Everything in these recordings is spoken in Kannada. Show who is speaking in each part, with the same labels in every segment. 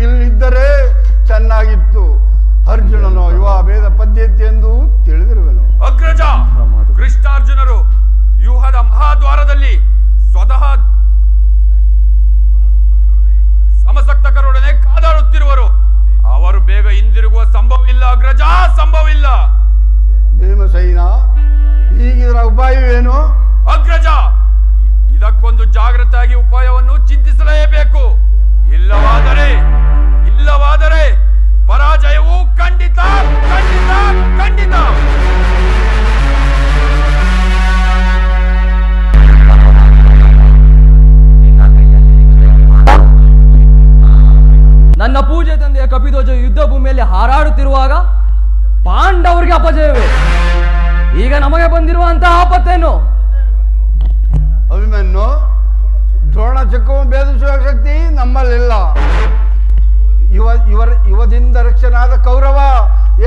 Speaker 1: ಇಲ್ಲಿದ್ದರೆ ಚೆನ್ನಾಗಿತ್ತು. ಅರ್ಜುನನು ಯುವ ಭೇದ ಪದ್ಧತಿ ಎಂದು ತಿಳಿದಿರುವೆನು.
Speaker 2: ಅಗ್ರಜ, ಕೃಷ್ಣಾರ್ಜುನರು ವ್ಯೂಹದ ಮಹಾದ್ವಾರದಲ್ಲಿ ಸ್ವತಃ ಸಮಸಕ್ತಕರೊಡನೆ ಕಾದಾಡುತ್ತಿರುವರು. ಅವರು ಬೇಗ ಹಿಂದಿರುಗುವ ಸಂಭವವಿಲ್ಲ ಅಗ್ರಜ, ಸಂಭವವಿಲ್ಲ.
Speaker 1: ಭೀಮಸೇನ, ಈಗಿದರ ಉಪಾಯವೇನು?
Speaker 2: ಅಗ್ರಜ, ಇದಕ್ಕೊಂದು ಜಾಗೃತಾಗಿ ಉಪಾಯವನ್ನು ಚಿಂತಿಸಲೇಬೇಕು. ಇಲ್ಲವಾದರೆ ಪರಾಜಯವು ಖಂಡಿತ ಖಂಡಿತ ಖಂಡಿತ.
Speaker 3: ನನ್ನ ಪೂಜೆ ತಂದೆಯ ಕಪಿಧ್ವಜ ಯುದ್ಧ ಭೂಮಿಯಲ್ಲಿ ಹಾರಾಡುತ್ತಿರುವಾಗ ಪಾಂಡವರಿಗೆ ಅಪಜಯವೇ. ಈಗ ನಮಗೆ ಬಂದಿರುವಂತಹ ಆಪತ್ತೇನು?
Speaker 1: ಅಭಿಮನ್ಯು, ದ್ರೋಣ ಚಕ್ರವನ್ನು ಭೇದಿಸುವ ಶಕ್ತಿ ನಮ್ಮಲ್ಲಿಲ್ಲ. ಯುವದಿಂದ ರಕ್ಷಣಾದ ಕೌರವ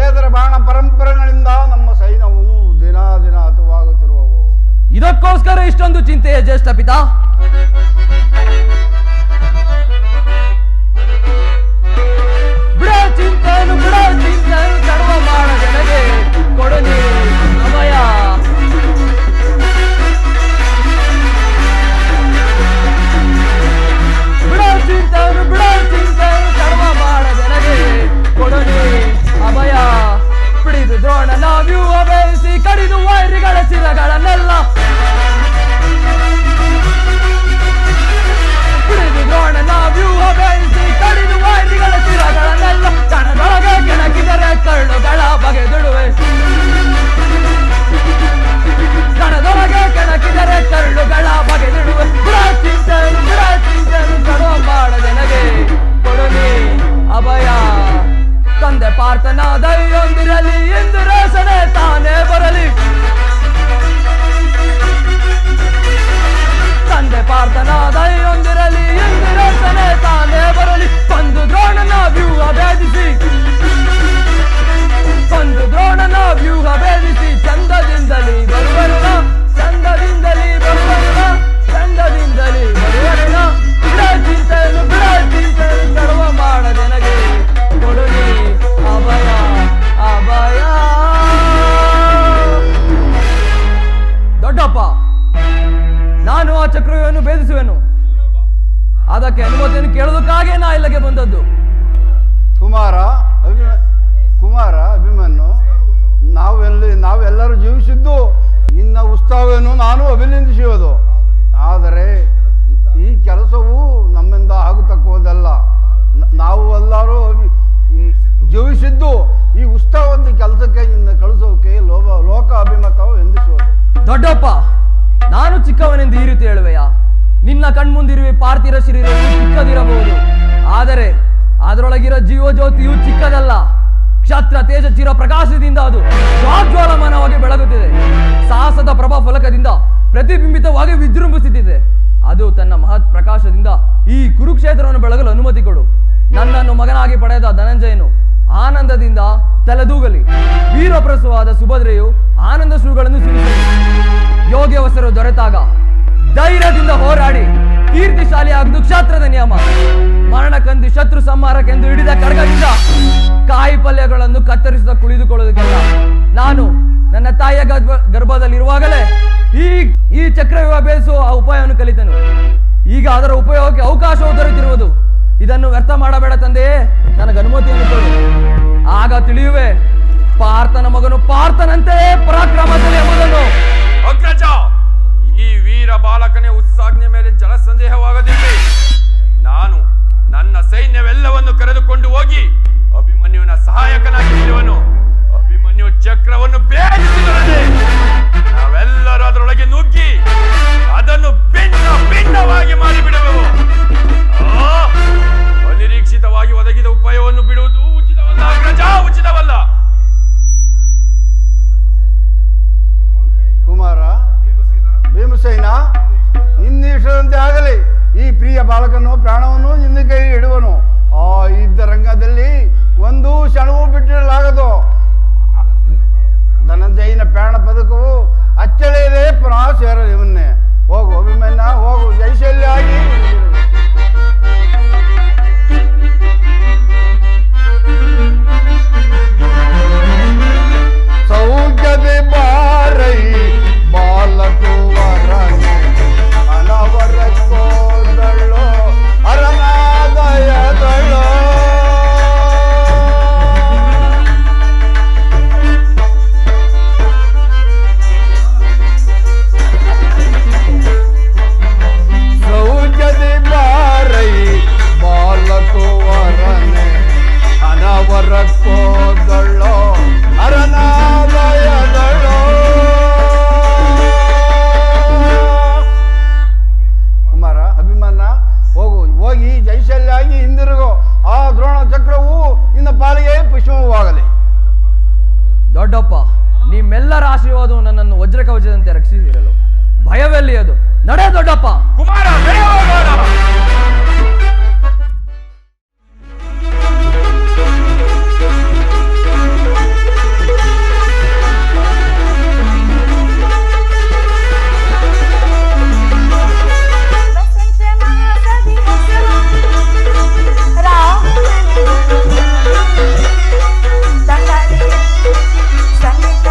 Speaker 1: ಏದರ ಬಾಣ ಪರಂಪರೆಗಳಿಂದ ನಮ್ಮ ಸೈನ್ಯವು ದಿನ ಹತವಾಗುತ್ತಿರುವವು.
Speaker 3: ಇದಕ್ಕೋಸ್ಕರ ಇಷ್ಟೊಂದು ಚಿಂತೆಯ ಜ್ಯೇಷ್ಠ ಪಿತಾ? ಬಿಡ ಚಿಂತೆಯನ್ನು ತಡವ ಮಾಡದೆ ನನಗೆ ಕೊಡು ನೀ ಅಭಯ. ಬಿಡ ಚಿಂತೆಯನ್ನು ತಡವ ಮಾಡದೆ ನನಗೆ ಕೊಡು ನೀ ಅಭಯ. ಬಿಡಿದು ದ್ರೋಣನ ವ್ಯೂಹ ಬೇಯಿಸಿ ಕಡಿದು ವೈರಿಗಳ ಶಿರಗಳನ್ನೆಲ್ಲ. ಬಿಡಿದು ದ್ರೋಣನ ವ್ಯೂಹ ಬೇಯಿಸಿ ಕಡಿದು ವೈರಿಗಳ ಶಿರಗಳನ್ನೆಲ್ಲ. ಕಣದೊಳಗೆ ಕೆಣಕಿದರೆ ಕರುಳುಗಳ ಬಗೆದಿಡುವೆ. ಕಣದೊಳಗೆ ಕೆಣಕಿದರೆ ಕರುಳುಗಳ ಬಗೆದಿಡುವೆ. ಬಿಡ ಚಿಂತೆಯನ್ನು ತಡವ ಮಾಡದೆ ನನಗೆ ಕೊಡು ನೀ ಅಭಯ. ತಂದೆ ಪಾರ್ಥನ ದಯೊಂದಿರಲಿ, ಎಂದು ರೇಸನೆ ತಾನೇ ಬರಲಿ. ತಂದೆ ಪಾರ್ಥನ ದಯೊಂದಿರಲಿ, ಎಂದು ರೇಸನೆ ತಾನೇ ಬರಲಿ. ಬಂದು ದ್ರೋಣನ ವ್ಯೂಹ ಭೇದಿಸಿ ಚಂದದಿಂದಲೇ ಬರುವರುಣ. ಬಿಡ ಚಿಂತೆಯನ್ನು ತಡವ ಮಾಡದೆ ನನಗೆ ಕೊಡು ನೀ ಅಭಯ. ದೊಡ್ಡಪ್ಪ, ನಾನು ಆ ಚಕ್ರವ್ಯೂಹವನ್ನು ಭೇದಿಸುವೆನು. ಅದಕ್ಕೆ ಅನುಮತಿಯನ್ನು ಕೇಳೋದಕ್ಕಾಗೇ ನಾ ಇಲ್ಲಿಗೆ ಬಂದದ್ದು.
Speaker 1: ಕುಮಾರ ಅಭಿಮನ್ಯು, ನಾವೆಲ್ಲರೂ ಜೀವಿಸಿದ್ದು ನಿನ್ನ ಉತ್ಸಾಹವನ್ನು ನಾನು ಅಭಿನಂದಿಸುವುದು. ಆದರೆ ಈ ಕೆಲಸವು ನಮ್ಮಿಂದ ಆಗತಕ್ಕುವುದಲ್ಲ. ನಾವು ಎಲ್ಲರೂ ಜೀವಿಸಿದ್ದು ಈ ಉತ್ಸಾಹವಂತ ಕೆಲಸಕ್ಕೆ ಕಳಿಸೋಕೆ ಲೋಕ ಅಭಿಮತವು ಎಂದಿಸುವುದು.
Speaker 3: ದೊಡ್ಡಪ್ಪ, ನಾನು ಚಿಕ್ಕವನೆಂದು ಈ ರೀತಿ ಹೇಳುವೆಯ? ನಿನ್ನ ಕಣ್ಮುಂದಿರುವೆ ಪಾರ್ಥಿವ ಶರೀರವು ಚಿಕ್ಕದಿರಬಹುದು, ಆದರೆ ಅದರೊಳಗಿರೋ ಜೀವಜ್ಯೋತಿಯು ಚಿಕ್ಕದಲ್ಲ. ಕ್ಷತ್ರ ತೇಜ ಚಿರ ಪ್ರಕಾಶದಿಂದ ಅದು ಸ್ವಾಜ್ವಾಲಮಾನವಾಗಿ ಬೆಳಗುತ್ತಿದೆ. ಸಾಹಸದ ಪ್ರಭಾ ಫಲಕದಿಂದ ಪ್ರತಿಬಿಂಬಿತವಾಗಿ ವಿಜೃಂಭಿಸುತ್ತಿದೆ. ಅದು ತನ್ನ ಮಹತ್ ಪ್ರಕಾಶದಿಂದ ಈ ಕುರುಕ್ಷೇತ್ರವನ್ನು ಬೆಳಗಲು ಅನುಮತಿ ಕೊಡು. ನನ್ನನ್ನು ಮಗನಾಗಿ ಪಡೆದ ಧನಂಜಯನು ಆನಂದದಿಂದ ತಲೆದೂಗಲಿ. ವೀರಪ್ರಸವಾದ ಸುಭದ್ರೆಯು ಆನಂದ ಶ್ರೀಗಳನ್ನು ಸುರಿಸಲಿ. ಯೋಗ್ಯವಸರು ದೊರೆತಾಗ ಧೈರ್ಯದಿಂದ ಹೋರಾಡಿ ಕೀರ್ತಿಶಾಲಿಯಾಗುವುದು ಕ್ಷಾತ್ರದ ನಿಯಮ. ಮರಣಕ್ಕಂದು ಶತ್ರು ಸಂಹಾರಕ್ಕೆಂದು ಹಿಡಿದ ಖಡ್ಗದಿಂದ ಕಾಯಿ ಪಲ್ಯಗಳನ್ನು ಕತ್ತರಿಸಿದ ಕುಳಿದುಕೊಳ್ಳುವುದಕ್ಕೆಲ್ಲ ನಾನು ನನ್ನ ತಾಯಿಯ ಗರ್ಭದಲ್ಲಿರುವಾಗಲೇ ಈ ಚಕ್ರವ್ಯೂಹ ಭೇದಿಸುವ ಆ ಉಪಾಯವನ್ನು ಕಲಿತನು. ಈಗ ಅದರ ಉಪಯೋಗಕ್ಕೆ ಅವಕಾಶವು ದೊರೆತಿರುವುದು. ಇದನ್ನು ವ್ಯರ್ಥ ಮಾಡಬೇಡ ತಂದೆಯೇ, ನನಗೆ ಅನುಮತಿಯನ್ನು ಕೊಡು. ಆಗ ತಿಳಿಯುವೆ ಪಾರ್ಥನ ಮಗನು ಪಾರ್ಥನಂತೆಯೇ ಪರಾಕ್ರಮದಲ್ಲಿ ಎಂಬುದನ್ನು.
Speaker 2: ಅಗ್ರಜ, ಈ ವೀರ ಬಾಲಕನೇ ಉತ್ಸಾಜ್ಞೆ ಮೇಲೆ ಜಲಸಂದೇಹವಾಗದಿರಲಿ. ನಾನು ನನ್ನ ಸೈನ್ಯವೆಲ್ಲವನ್ನು ಕರೆದುಕೊಂಡು ಹೋಗಿ ಅಭಿಮನ್ಯುವಿನ ಸಹಾಯಕನಾಗಿ ನಿಲ್ಲುವನು. ಅಭಿಮನ್ಯು ಚಕ್ರವನ್ನು ಭೇದಿಸಿದೊಡನೆ ನಾವೆಲ್ಲರೂ ಅದರೊಳಗೆ ನುಗ್ಗಿ ಅದನ್ನು ಭಿನ್ನವಾಗಿ ಮಾಡಿಬಿಡುವೆವು. ಅನಿರೀಕ್ಷಿತವಾಗಿ ಒದಗಿದ ಉಪಾಯವನ್ನು ಬಿಡುವುದು ಉಚಿತವಲ್ಲ ಅಗ್ರಜ, ಉಚಿತವಲ್ಲ.
Speaker 1: ಕುಮಾರ ಭೀಮಸೇನ, ನಿನ್ನ ಇಷ್ಟದಂತೆ ಆಗಲಿ. ಈ
Speaker 3: ದೊಡ್ಡಪ್ಪ.
Speaker 2: ಕುಮಾರ ನಡೆ ಹೋಗೋಣ.
Speaker 4: ಸಂಗೀತ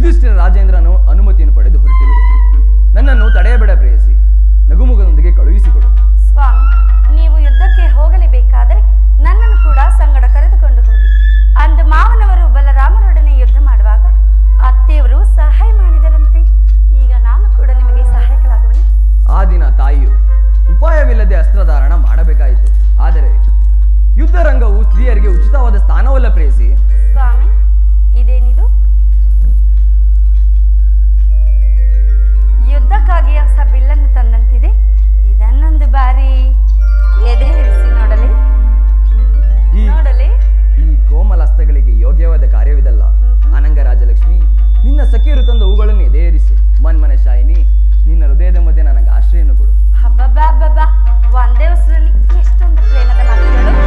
Speaker 3: ಯುಧಿಷ್ಠಿರ ರಾಜೇಂದ್ರನು ಅನುಮತಿಯನ್ನು ಪಡೆದು ಹೊರಟಿರುವೆ. ನನ್ನನ್ನು ತಡೆಯಬೇಡ ಪ್ರೇಯಸಿ, ನಗುಮುಖದೊಂದಿಗೆ ಕಳುಹಿಸಿಕೊಡು.
Speaker 4: ಸ್ವಾಮಿ, ನೀವು ಯುದ್ಧಕ್ಕೆ ಹೋಗಲೇಬೇಕಾದರೆ ನನ್ನನ್ನು ಕೂಡ ಸಂಗಡ ಕರೆದುಕೊಂಡು ಹೋಗಿ. ಅಂದು ಮಾವನವರು ಬಲರಾಮರೊಡನೆ ಯುದ್ಧ ಮಾಡುವಾಗ ಅತ್ತೆಯವರು ಸಹಾಯ ಮಾಡಿದರಂತೆ. ಈಗ ನಾನು ಕೂಡ ನಿಮಗೆ ಸಹಾಯಕರಾಗುವನೆ.
Speaker 3: ಆ ದಿನ ತಾಯಿಯು ಉಪಾಯವಿಲ್ಲದೆ ಅಸ್ತ್ರಧಾರಣ ಮಾಡಬೇಕಾಯಿತು. ಆದರೆ ಯುದ್ಧ ರಂಗವು ಸ್ತ್ರೀಯರಿಗೆ ಉಚಿತವಾದ ಸ್ಥಾನವಲ್ಲ ಪ್ರೇಯಸಿ.
Speaker 4: ಸ್ವಾಮಿ, ಇದೇನಿದು? ಯುದ್ಧಕ್ಕಾಗಿ ಹೊಸ ಬಿಲ್ಲನ್ನು ತಂದಂತಿದೆ. ಇದನ್ನೊಂದು ಬಾರಿ ಎದೆರಿಸಿ ನೋಡಲಿ.
Speaker 3: ಈ ಕೋಮಲ ಹಸ್ತಗಳಿಗೆ ಯೋಗ್ಯವಾದ ಕಾರ್ಯವಿದಲ್ಲ. ಅನಂಗ ರಾಜಲಕ್ಷ್ಮಿ, ನಿನ್ನ ಸಖಿಯರು ತಂದ ಹೂಗಳನ್ನು ಎದೆಯೇರಿಸು. ಮನ್ಮನೆ ಶಾಯಿನಿ, ನಿನ್ನ ಹೃದಯದ ಮಧ್ಯೆ ನನಗೆ ಆಶ್ರಯನ್ನು ಕೊಡು.
Speaker 4: ಹಬ್ಬಬ್ಬಬ್ಬ, ಒಂದೇ ಉಸಿರಲ್ಲಿ ಎಷ್ಟೊಂದು ಪ್ರೇಮದ ಮಾತುಗಳು.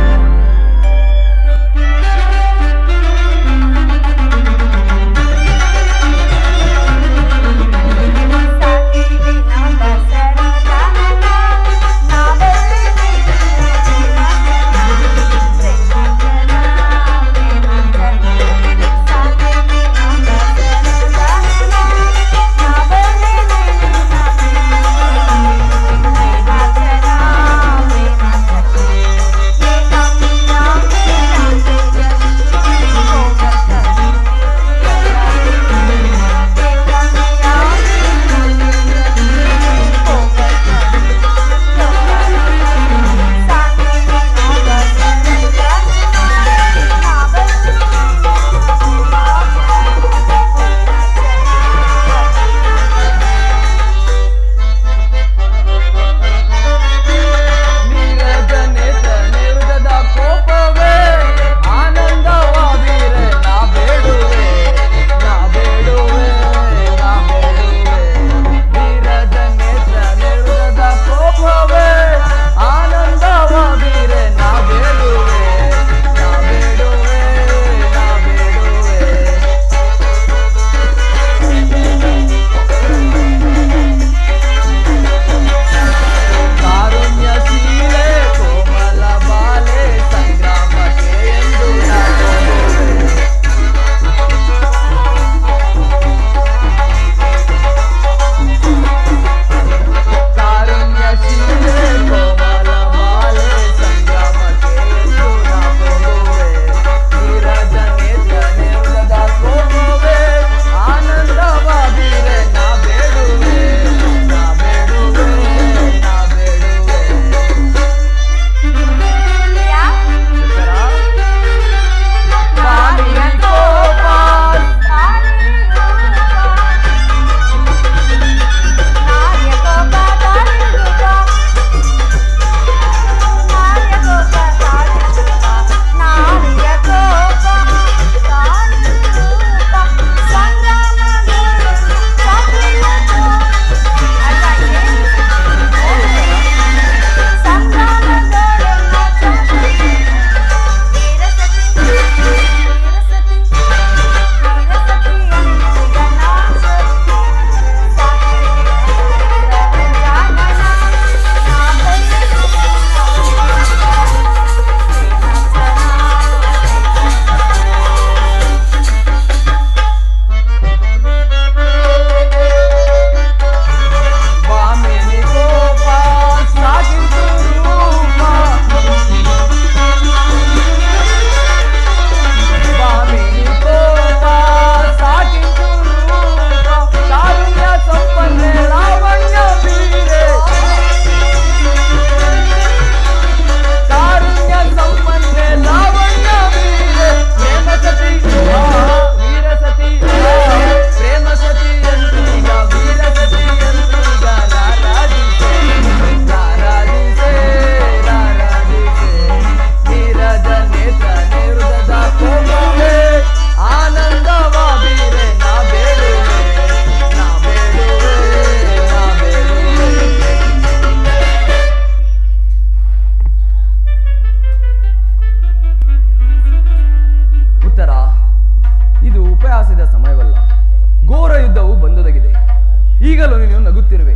Speaker 3: ಈಗಲೂ ನೀನು ನಗುತ್ತಿರುವೆ,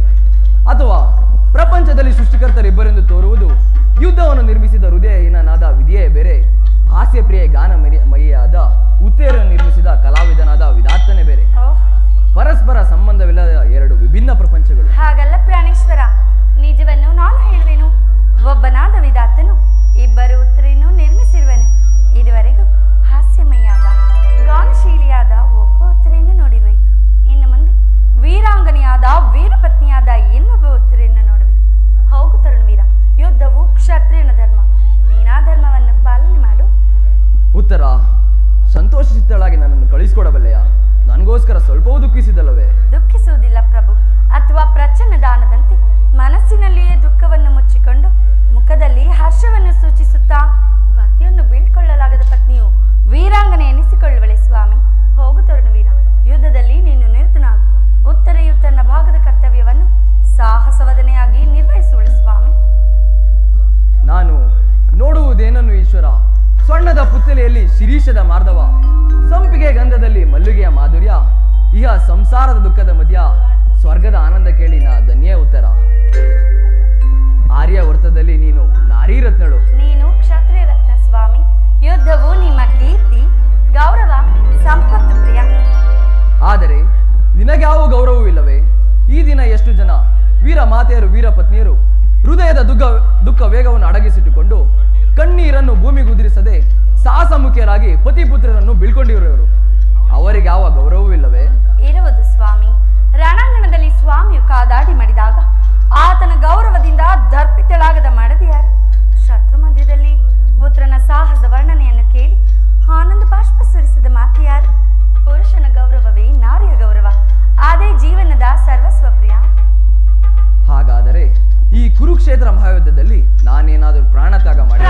Speaker 3: ಅಥವಾ ಪ್ರಪಂಚದಲ್ಲಿ ಸೃಷ್ಟಿಕರ್ತರಿಬ್ಬರೆಂದು ತೋರುವುದು ಯುದ್ಧವನ್ನು ನಿರ್ಮಿಸಿದ ಹೃದಯಹೀನನಾದ ವಿಧಿಯೇ ಬೇರೆ, ಹಾಸ್ಯಪ್ರಿಯ ಗಾನ ಮಯಿಯಾದ ಉತ್ತೇರನ್ನು ನಿರ್ಮಿಸಿದ ಕಲಾವಿದನಾದ ವಿಧಾರ್ಥನೆ ಬೇರೆ. ದುಃಖಿಸಿದಲ್ಲವೇ?
Speaker 4: ದುಃಖಿಸುವುದಿಲ್ಲ ಪ್ರಭು. ಅಥವಾ ಪ್ರಚನ್ನ ದಾನದಂತೆ ಮನಸ್ಸಿನಲ್ಲಿಯೇ ದುಃಖವನ್ನು ಮುಚ್ಚಿಕೊಂಡು ಮುಖದಲ್ಲಿ ಹರ್ಷವನ್ನು ಸೂಚಿಸುತ್ತಾ ಪತಿಯನ್ನು ಬೀಳ್ಕೊಳ್ಳಲಾಗದ ಪತ್ನಿಯು ವೀರಾಂಗನೆ ಎನಿಸಿಕೊಳ್ಳುವಳೆ ಸ್ವಾಮಿ. ಹೋಗು ತರುಣವೀರ, ಯುದ್ಧದಲ್ಲಿ ನೀನು ನಿರತನಾಗು. ಉತ್ತರೆಯು ತನ್ನ ಭಾಗದ ಕರ್ತವ್ಯವನ್ನು ಸಾಹಸವದನೆಯಾಗಿ ನಿರ್ವಹಿಸುವಳು ಸ್ವಾಮಿ.
Speaker 3: ನಾನು ನೋಡುವುದೇನನ್ನು ಈಶ್ವರ? ಸ್ವರ್ಣದ ಪುತ್ತಲೆಯಲ್ಲಿ ಶಿರೀಷದ ಮಾರ್ಧವ, ಸಂಪಿಗೆ ಗಂಧದಲ್ಲಿ ಮಲ್ಲಿಗೆಯ ಮಾಧುರ್ಯ, ಇಹ ಸಂಸಾರದ ದುಃಖದ ಮಧ್ಯ ಸ್ವರ್ಗದ ಆನಂದ ಕೇಳಿ ನಾ ಧನ್ಯ ಉತ್ತರ. ಆರ್ಯ ವೃತ್ತದಲ್ಲಿ ನೀನು ನಾರೀ ರತ್ನಳು.
Speaker 4: ನೀನು ಕ್ಷತ್ರಿಯ ರತ್ನ ಸ್ವಾಮಿ. ಯುದ್ಧವು ನಿಮ್ಮ ಕೀರ್ತಿ, ಗೌರವ, ಸಂಪತ್ತು ಪ್ರಿಯ.
Speaker 3: ಆದರೆ ನಿನಗ್ಯಾವ ಗೌರವವೂ ಇಲ್ಲವೇ? ಈ ದಿನ ಎಷ್ಟು ಜನ ವೀರ ಮಾತೆಯರು, ವೀರ ಪತ್ನಿಯರು ಹೃದಯದ ದುಃಖ ವೇಗವನ್ನು ಅಡಗಿಸಿಟ್ಟುಕೊಂಡು ಕಣ್ಣೀರನ್ನು ಭೂಮಿಗೆ ಉದುರಿಸದೆ ಸಾಹಸಮುಖಿಯರಾಗಿ ಪತಿಪುತ್ರರನ್ನು ಬೀಳ್ಕೊಂಡಿರುವವರು, ಅವರಿಗೆ ಯಾವ ಗೌರವವೂ ಇಲ್ಲವೇ?
Speaker 4: ಇರುವುದು ಸ್ವಾಮಿ. ರಣಾಂಗಣದಲ್ಲಿ ಸ್ವಾಮಿಯು ಕಾದಾಡಿ ಮಾಡಿದಾಗ ಆತನ ಗೌರವದಿಂದ ದರ್ಪಿತಳಾಗದ ಮಡದಿಯಾರು. ಶತ್ರು ಮಧ್ಯದಲ್ಲಿ ಪುತ್ರನ ಸಾಹಸ ವರ್ಣನೆಯನ್ನು ಕೇಳಿ ಆನಂದ ಬಾಷ್ಪ ಸುರಿಸಿದ ಮಾತೆಯಾರು. ಪುರುಷನ ಗೌರವವೇ ನಾರಿಯ ಗೌರವ, ಅದೇ ಜೀವನದ ಸರ್ವಸ್ವ ಪ್ರಿಯ.
Speaker 3: ಹಾಗಾದರೆ ಈ ಕುರುಕ್ಷೇತ್ರ ಮಹಾಯುದ್ಧದಲ್ಲಿ ನಾನೇನಾದರೂ ಪ್ರಾಣತ್ಯಾಗ ಮಾಡಿ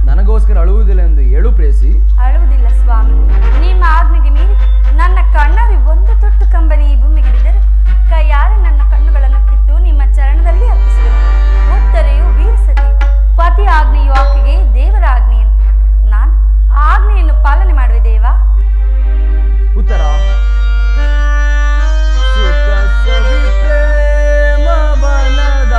Speaker 3: ನನಗೋಸ್ಕರ ಅಳುವುದಿಲ್ಲ ಎಂದು ಹೇಳು ಪ್ರೇಸಿ.
Speaker 4: ಅಳುವುದಿಲ್ಲ ಸ್ವಾಮಿ. ನಿಮ್ಮ ಆಜ್ಞೆಗೆ ಮೀರಿ ನನ್ನ ಕಣ್ಣರಿ ಒಂದು ತೊಟ್ಟು ಕಂಬನಿ ಈ ಭೂಮಿಗಿಡಿದರೆ ಕೈಯಾರೆ ನನ್ನ ಕಣ್ಣುಗಳನ್ನು ಕಿತ್ತು ನಿಮ್ಮ ಚರಣದಲ್ಲಿ ಅರ್ಪಿಸಿದರು. ಉತ್ತರೆಯು ವೀರಸತಿ, ಪತಿ ಆಜ್ಞೆಯು ಆಕೆಗೆ ದೇವರ ಆಜ್ಞೆಯಂತೆ. ನಾನು ಆಜ್ಞೆಯನ್ನು ಪಾಲನೆ ಮಾಡುವೆ ದೇವಾ.
Speaker 3: ಉತ್ತರ ಸುಖ ಸವಿ ಪ್ರೇಮ ಬನದ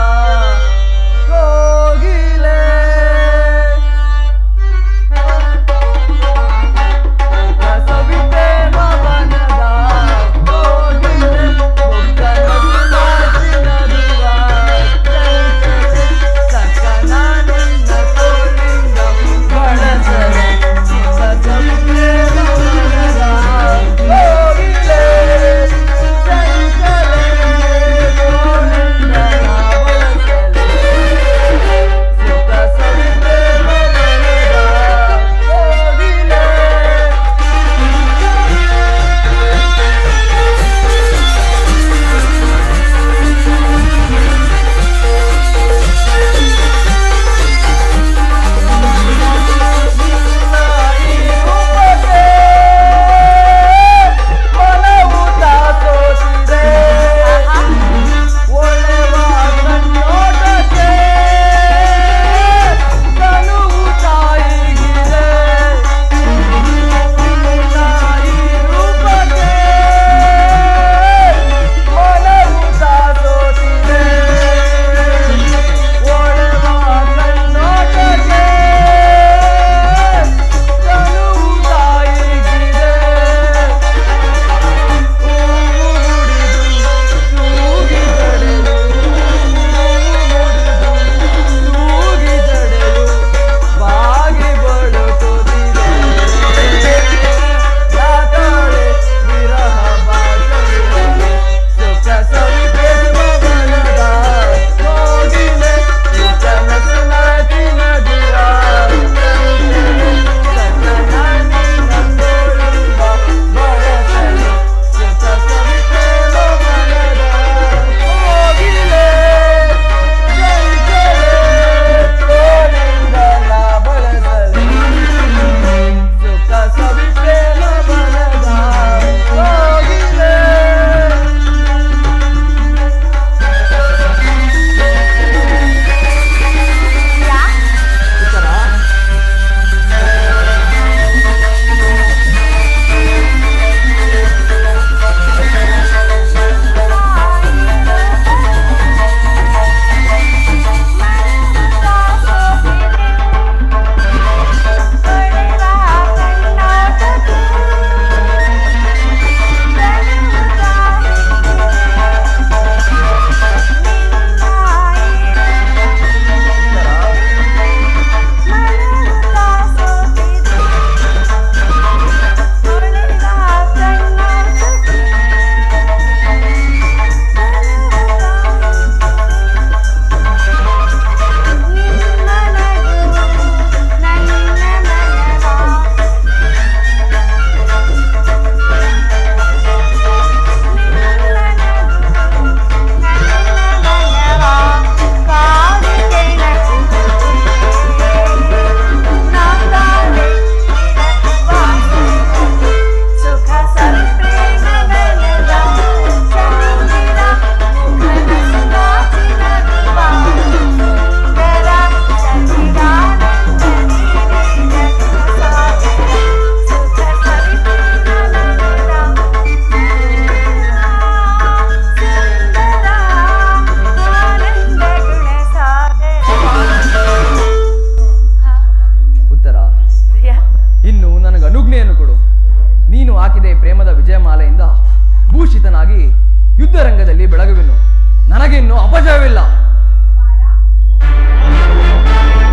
Speaker 3: ನನಗಿನ್ನು ಅಪಜಯವಿಲ್ಲ.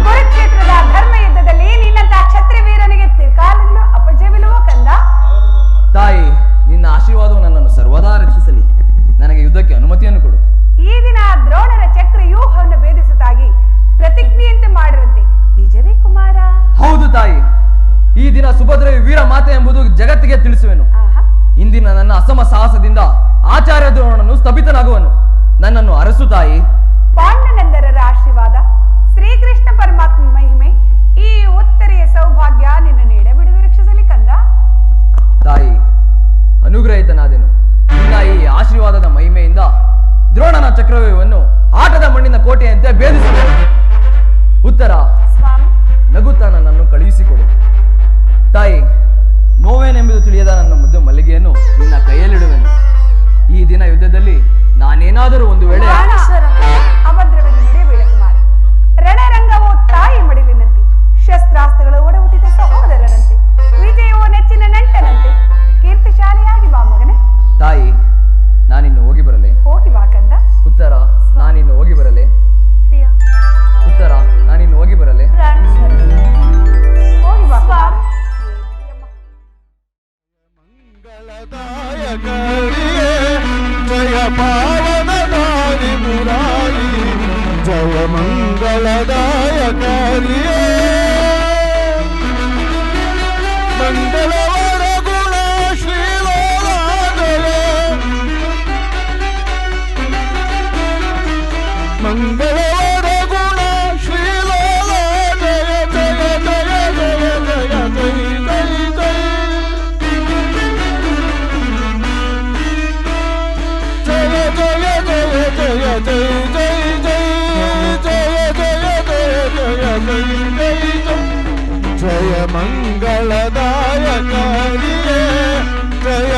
Speaker 5: ಕುರುಕ್ಷೇತ್ರದ ಧರ್ಮ ಯುದ್ಧದಲ್ಲಿ ನಿನ್ನಂತಹ ಕ್ಷತ್ರಿಯ ವೀರನಿಗೆ ಕಾಲದಲ್ಲೂ ಅಪಜಯವಿಲ್ಲವೋ ಕಂದ?
Speaker 3: ತಾಯಿ, ನಿನ್ನ ಆಶೀರ್ವಾದವು ನನ್ನನ್ನು ಸರ್ವದಾ ರಕ್ಷಿಸಲಿ. ನನಗೆ ಯುದ್ಧಕ್ಕೆ ಅನುಮತಿಯನ್ನು ಕೊಡು.
Speaker 5: ಈ ದಿನ ದ್ರೋಣರ ಚಕ್ರ ವ್ಯೂಹವನ್ನು ಭೇದಿಸುತ್ತಾಗಿ ಪ್ರತಿಜ್ಞೆಯಂತೆ ಮಾಡಿರಂತೆ ನಿಜವೇ ಕುಮಾರ?
Speaker 3: ಹೌದು ತಾಯಿ, ಈ ದಿನ ಸುಭದ್ರೆಯು ವೀರ ಮಾತೆ ಎಂಬುದು ಜಗತ್ತಿಗೆ ತಿಳಿಸುವೆನು.
Speaker 5: ಆಹಾ,
Speaker 3: ಇಂದಿನ ನನ್ನ ಅಸಮ ಸಾಹಸದಿಂದ ಆಚಾರ್ಯ ದ್ರೋಣನು ಸ್ಥಪಿತನಾಗುವನು. ನನ್ನನ್ನು ಅರಸು ತಾಯಿ.
Speaker 5: ಪಾಂಡನಂದರರ ಆಶೀರ್ವಾದ, ಶ್ರೀಕೃಷ್ಣ ಪರಮಾತ್ಮ ಮಹಿಮೆ, ಈ ಉತ್ತರೆಯ ಸೌಭಾಗ್ಯ ನಿನ್ನನ್ನು ಎಡೆಬಿಡದೆ ರಕ್ಷಿಸಲಿ ಕಂದ.
Speaker 3: ತಾಯಿ, ಅನುಗ್ರಹಿತನಾದೆನು. ನಿನ್ನ ಈ ಆಶೀರ್ವಾದದ ಮಹಿಮೆಯಿಂದ ದ್ರೋಣನ ಚಕ್ರವ್ಯೂಹವನ್ನು ಆಟದ ಮಣ್ಣಿನ ಕೋಟೆಯಂತೆ ಭೇದಿಸುವೆನು. ಉತ್ತರ,
Speaker 5: ಸ್ವಾಮಿ,
Speaker 3: ನಗುತ್ತಾ ನನ್ನನ್ನು ಕಳುಹಿಸಿಕೊಡು. ತಾಯಿ, ನೋವೇನೆಂಬುದು ತಿಳಿಯದ ನನ್ನ ಮುದ್ದು ಮಲ್ಲಿಗೆಯನ್ನು ನಿನ್ನ ಕೈಯಲ್ಲಿಡುವೆನು. ಈ ದಿನ ಯುದ್ಧದಲ್ಲಿ ನಾನೇನಾದರೂ ಒಂದು ವೇಳೆ
Speaker 4: ಪ್ರಾಣೇಶ್ವರ,
Speaker 5: ಅಭದ್ರವೆಂದು ನಡೆಯಬೇಡ ಕುಮಾರ. ರಣರಂಗವು ತಾಯಿ ಮಡಿಲಿನಂತೆ, ಶಸ್ತ್ರಾಸ್ತ್ರಗಳು ಒಡಹುಟ್ಟಿದ ಸಹೋದರರಂತೆ, ವಿಜಯವು ನೆಚ್ಚಿನ ನೆಂಟನಂತೆ. ಕೀರ್ತಿಶಾಲಿಯಾಗಿ ಬಾ ಮಗನೇ.
Speaker 3: ತಾಯಿ, ನಾನಿನ್ನು ಹೋಗಿ ಬರಲೆ?
Speaker 5: ಹೋಗಿ ಬಾ ಕಂದ.
Speaker 3: ಉತ್ತರ, ನಾನಿನ್ನು ಹೋಗಿ ಬರಲೆ?
Speaker 4: ಪ್ರಿಯ,
Speaker 3: ಉತ್ತರ, ನಾನಿನ್ನು ಹೋಗಿ ಬರಲೆ?
Speaker 4: ಪ್ರಾಣೇಶ್ವರ,
Speaker 5: ಹೋಗಿ ಬಾ ಕುಮಾರ.
Speaker 4: ಸ್ವಾಮಿ.
Speaker 6: ಮಂಗಳದಾಯಕರಿಯೇ ಜಯ ಪಾವನದಾನಿ ಮುರಾರಿ, ಜಯ ಮಂಗಳದಾಯಕರಿಯೇ ಮಂಗಳವರ ಗುಣ ಶ್ರೀಲೋಲಾದಯ, ಮಂಗಳವರ ಗುಣ ಶ್ರೀಲೋಲಾದಯ, ಜಯ ಜಯ ಜಯ ಜಯ ಜಯ ಜಯ जय मंगलदायकारिये जय